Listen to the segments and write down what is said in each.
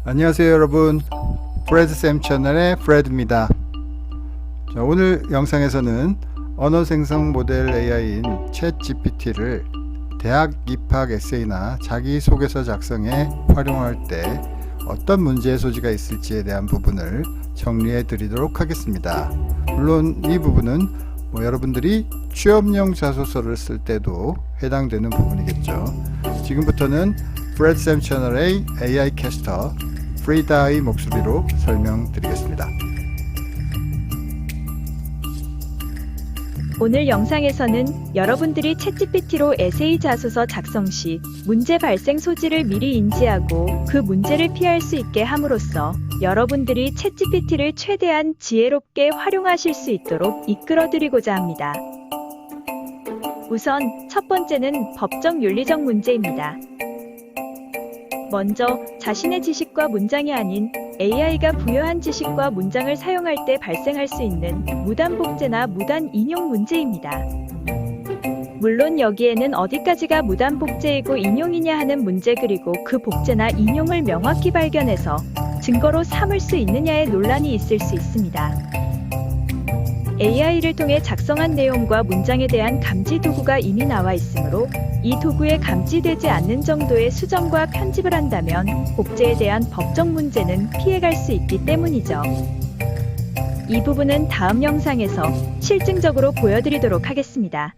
안녕하세요 여러분, 프레드쌤 채널의 프레드입니다. 자, 오늘 영상에서는 언어 생성 모델 AI인 챗GPT를 대학 입학 에세이나 자기소개서 작성에 활용할 때 어떤 문제의 소지가 있을지에 대한 부분을 정리해 드리도록 하겠습니다. 물론 이 부분은 여러분들이 취업용 자소서를 쓸 때도 해당되는 부분이겠죠. 지금부터는 프레드쌤 채널의 AI 캐스터 프리다의 목소리로 설명드리겠습니다. 오늘 영상에서는 여러분들이 챗GPT로 에세이 자소서 작성 시 문제 발생 소지를 미리 인지하고 그 문제를 피할 수 있게 함으로써 여러분들이 챗GPT를 최대한 지혜롭게 활용하실 수 있도록 이끌어드리고자 합니다. 우선 첫 번째는 법적 윤리적 문제입니다. 먼저 자신의 지식과 문장이 아닌 AI가 부여한 지식과 문장을 사용할 때 발생할 수 있는 무단 복제나 무단 인용 문제입니다. 물론 여기에는 어디까지가 무단 복제이고 인용이냐 하는 문제 그리고 그 복제나 인용을 명확히 발견해서 증거로 삼을 수 있느냐의 논란이 있을 수 있습니다. AI를 통해 작성한 내용과 문장에 대한 감지 도구가 이미 나와 있으므로 이 도구에 감지되지 않는 정도의 수정과 편집을 한다면 복제에 대한 법적 문제는 피해갈 수 있기 때문이죠. 이 부분은 다음 영상에서 실증적으로 보여드리도록 하겠습니다.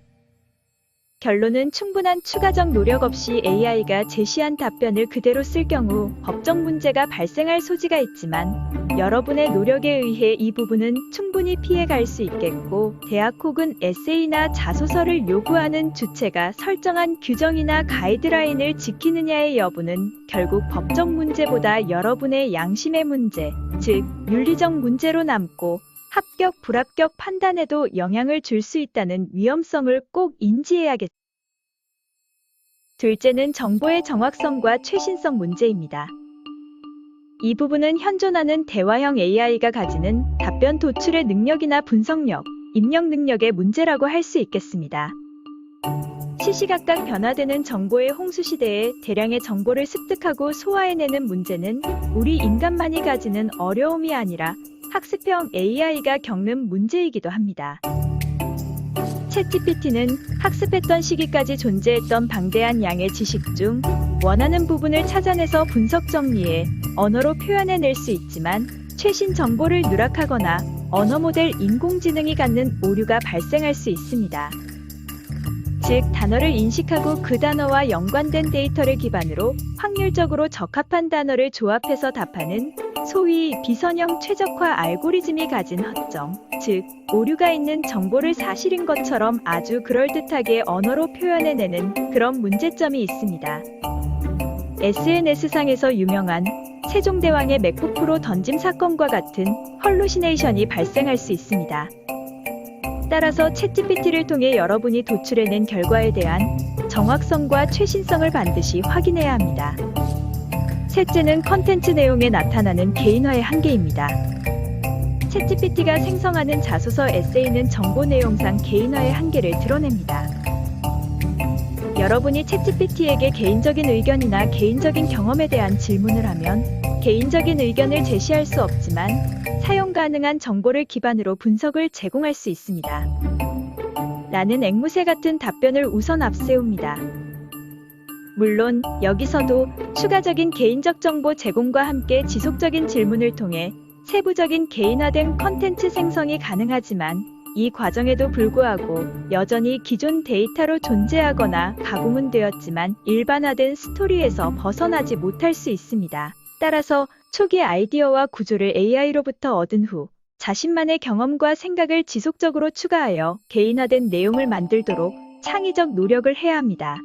결론은 충분한 추가적 노력 없이 AI가 제시한 답변을 그대로 쓸 경우 법적 문제가 발생할 소지가 있지만 여러분의 노력에 의해 이 부분은 충분히 피해갈 수 있겠고 대학 혹은 에세이나 자소서를 요구하는 주체가 설정한 규정이나 가이드라인을 지키느냐의 여부는 결국 법적 문제보다 여러분의 양심의 문제, 즉 윤리적 문제로 남고 합격, 불합격 판단에도 영향을 줄 수 있다는 위험성을 꼭 인지해야겠습니다. 둘째는 정보의 정확성과 최신성 문제입니다. 이 부분은 현존하는 대화형 AI가 가지는 답변 도출의 능력이나 분석력, 입력 능력의 문제라고 할 수 있겠습니다. 시시각각 변화되는 정보의 홍수 시대에 대량의 정보를 습득하고 소화해내는 문제는 우리 인간만이 가지는 어려움이 아니라 학습형 AI가 겪는 문제이기도 합니다. 챗GPT는 학습했던 시기까지 존재했던 방대한 양의 지식 중 원하는 부분을 찾아내서 분석 정리해 언어로 표현해낼 수 있지만 최신 정보를 누락하거나 언어 모델 인공지능이 갖는 오류가 발생할 수 있습니다. 즉, 단어를 인식하고 그 단어와 연관된 데이터를 기반으로 확률적으로 적합한 단어를 조합해서 답하는 소위 비선형 최적화 알고리즘이 가진 허점, 즉 오류가 있는 정보를 사실인 것처럼 아주 그럴듯하게 언어로 표현해내는 그런 문제점이 있습니다. SNS상에서 유명한 세종대왕의 맥북 프로 던짐 사건과 같은 헐루시네이션이 발생할 수 있습니다. 따라서 챗GPT를 통해 여러분이 도출해낸 결과에 대한 정확성과 최신성을 반드시 확인해야 합니다. 셋째는 컨텐츠 내용에 나타나는 개인화의 한계입니다. 챗GPT가 생성하는 자소서 에세이는 정보 내용상 개인화의 한계를 드러냅니다. 여러분이 챗GPT에게 개인적인 의견이나 개인적인 경험에 대한 질문을 하면 개인적인 의견을 제시할 수 없지만 사용 가능한 정보를 기반으로 분석을 제공할 수 있습니다. 라는 앵무새 같은 답변을 우선 앞세웁니다. 물론 여기서도 추가적인 개인적 정보 제공과 함께 지속적인 질문을 통해 세부적인 개인화된 컨텐츠 생성이 가능하지만 이 과정에도 불구하고 여전히 기존 데이터로 존재하거나 가공은 되었지만 일반화된 스토리에서 벗어나지 못할 수 있습니다. 따라서 초기 아이디어와 구조를 AI로부터 얻은 후 자신만의 경험과 생각을 지속적으로 추가하여 개인화된 내용을 만들도록 창의적 노력을 해야 합니다.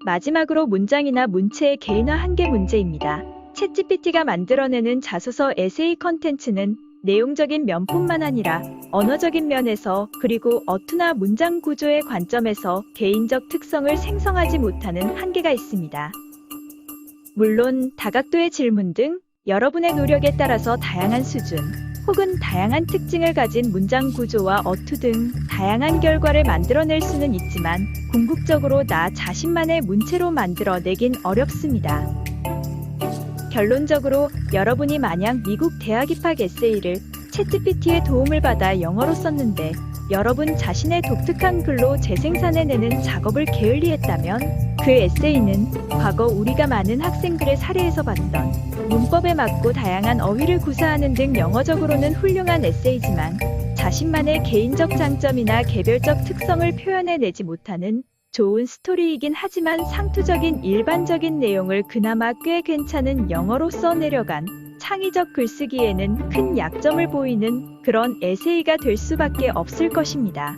마지막으로 문장이나 문체의 개인화 한계 문제입니다. 챗GPT가 만들어내는 자소서 에세이 컨텐츠는 내용적인 면뿐만 아니라 언어적인 면에서 그리고 어투나 문장 구조의 관점에서 개인적 특성을 생성하지 못하는 한계가 있습니다. 물론 다각도의 질문 등 여러분의 노력에 따라서 다양한 수준 혹은 다양한 특징을 가진 문장 구조와 어투 등 다양한 결과를 만들어낼 수는 있지만 궁극적으로 나 자신만의 문체로 만들어내긴 어렵습니다. 결론적으로 여러분이 만약 미국 대학 입학 에세이를 챗GPT의 도움을 받아 영어로 썼는데 여러분 자신의 독특한 글로 재생산해내는 작업을 게을리했다면 그 에세이는 과거 우리가 많은 학생들의 사례에서 봤던 문법에 맞고 다양한 어휘를 구사하는 등 영어적으로는 훌륭한 에세이지만 자신만의 개인적 장점이나 개별적 특성을 표현해내지 못하는 좋은 스토리이긴 하지만 상투적인 일반적인 내용을 그나마 꽤 괜찮은 영어로 써내려간 창의적 글쓰기에는 큰 약점을 보이는 그런 에세이가 될 수밖에 없을 것입니다.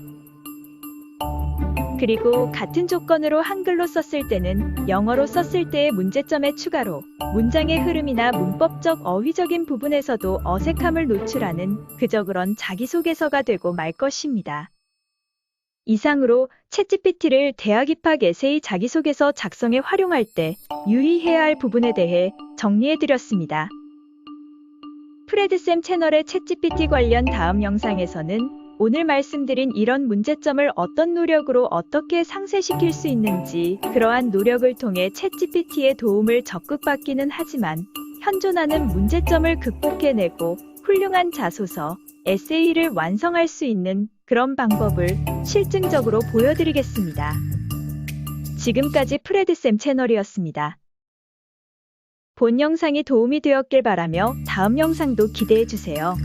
그리고 같은 조건으로 한글로 썼을 때는 영어로 썼을 때의 문제점에 추가로 문장의 흐름이나 문법적 어휘적인 부분에서도 어색함을 노출하는 그저 그런 자기소개서가 되고 말 것입니다. 이상으로 챗GPT를 대학 입학 에세이 자기소개서 작성에 활용할 때 유의해야 할 부분에 대해 정리해드렸습니다. 프레드쌤 채널의 챗GPT 관련 다음 영상에서는 오늘 말씀드린 이런 문제점을 어떤 노력으로 어떻게 상쇄시킬 수 있는지, 그러한 노력을 통해 챗GPT의 도움을 적극 받기는 하지만 현존하는 문제점을 극복해내고 훌륭한 자소서, 에세이를 완성할 수 있는 그런 방법을 실증적으로 보여드리겠습니다. 지금까지 프레드쌤 채널이었습니다. 본 영상이 도움이 되었길 바라며 다음 영상도 기대해주세요.